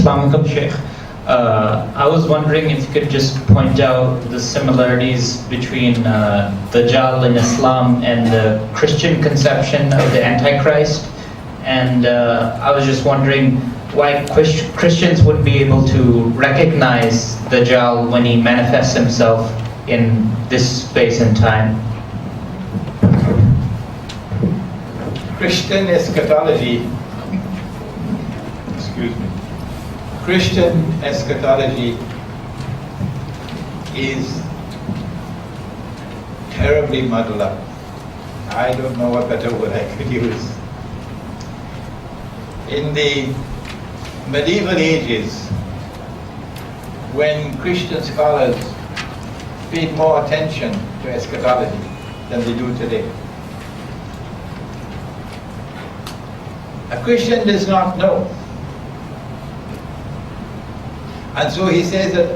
Assalamu alaikum, Sheikh. I was wondering if you could just point out the similarities between dajjal in Islam and the Christian conception of the antichrist. And I was just wondering why Christians wouldn't be able to recognize dajjal when he manifests himself in this space and time. Christian eschatology, Christian eschatology is terribly muddled up. I don't know what better word I could use. In the medieval ages, when Christian scholars paid more attention to eschatology than they do today, a Christian does not know. And so he says that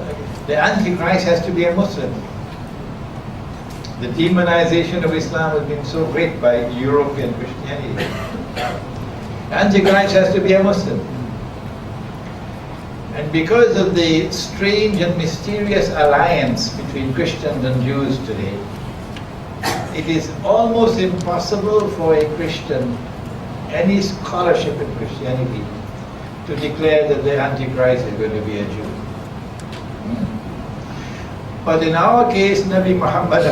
the antichrist has to be a Muslim. The demonization of Islam has been so great by European Christianity. Antichrist has to be a Muslim. And because of the strange and mysterious alliance between Christians and Jews today, it is almost impossible for a Christian, any scholarship in Christianity, to declare that the Antichrist is going to be a Jew. But in our case, Nabi Muhammad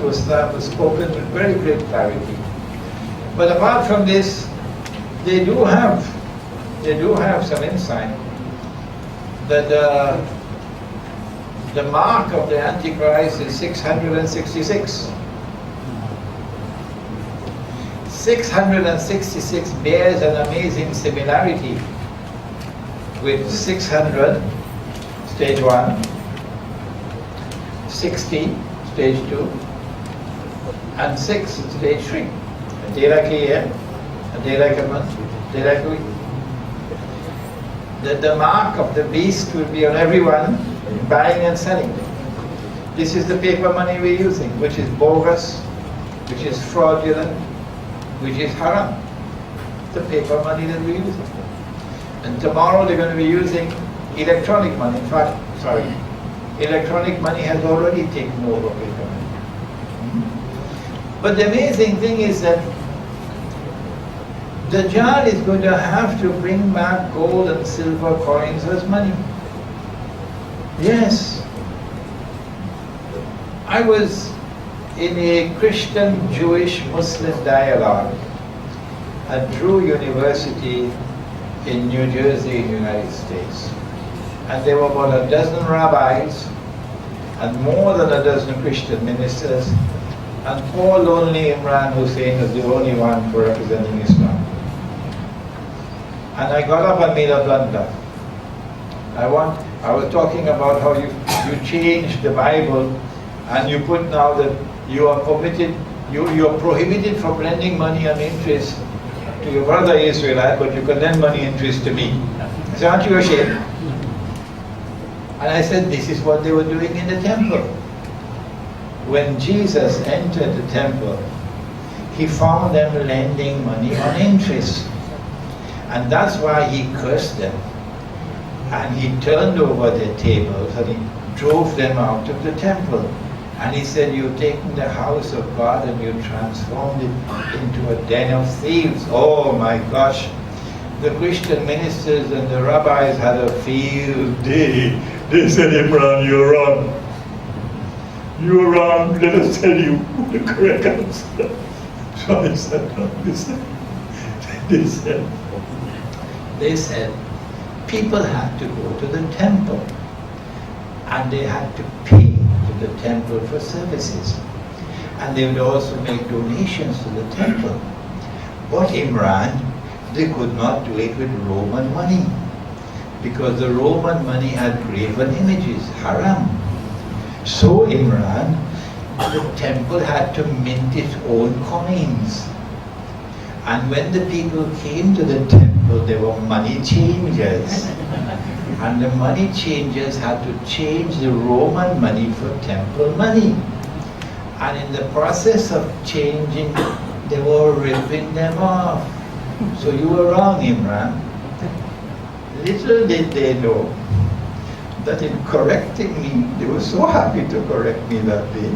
was spoken with very great clarity. But apart from this, they do have some insight that the mark of the Antichrist is 666. 666 bears an amazing similarity with 600, stage 1, 60, stage 2, and 6, stage 3. A day like a year, a day like a month, a day like a week. The mark of the beast will be on everyone buying and selling. This is the paper money we're using, which is bogus, which is fraudulent, which is haram. The paper money that we're using. And tomorrow they're going to be using electronic money. In fact, electronic money has already taken over paper money. But the amazing thing is that Dajjal is going to have to bring back gold and silver coins as money. Yes. I was in a Christian, Jewish, Muslim dialogue at Drew University in New Jersey, in the United States. And there were about a dozen rabbis and more than a dozen Christian ministers, and poor lonely Imran Hosein was the only one for representing Islam. And I got up and made a blunder. I was talking about how you changed the Bible and you put now that you are prohibited from lending money on interest to your brother Israelite, but you can lend money interest to me. I said, aren't you ashamed? And I said, this is what they were doing in the temple. When Jesus entered the temple, he found them lending money on interest. And that's why he cursed them. And he turned over their tables and he drove them out of the temple. And he said, you've taken the house of God and you transformed it into a den of thieves. Oh my gosh. The Christian ministers and the rabbis had a field day. They said, Imran, you're wrong. You're wrong. Let us tell you the correct answer. So I said, no, they said, people had to go to the temple and they had to pay to the temple for services. And they would also make donations to the temple. But Imran, they could not do it with Roman money, because the Roman money had graven images, haram. So Imran, the temple had to mint its own coins. And when the people came to the temple, there were money changers. And the money changers had to change the Roman money for temple money. And in the process of changing, they were ripping them off. So you were wrong, Imran. little did they know that in correcting me, they were so happy to correct me that day.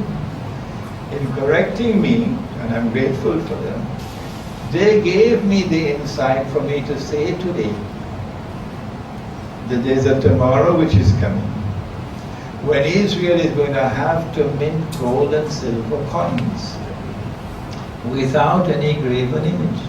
In correcting me, and I'm grateful for them, they gave me the insight for me to say today that there's a tomorrow which is coming, when Israel is going to have to mint gold and silver coins without any graven image.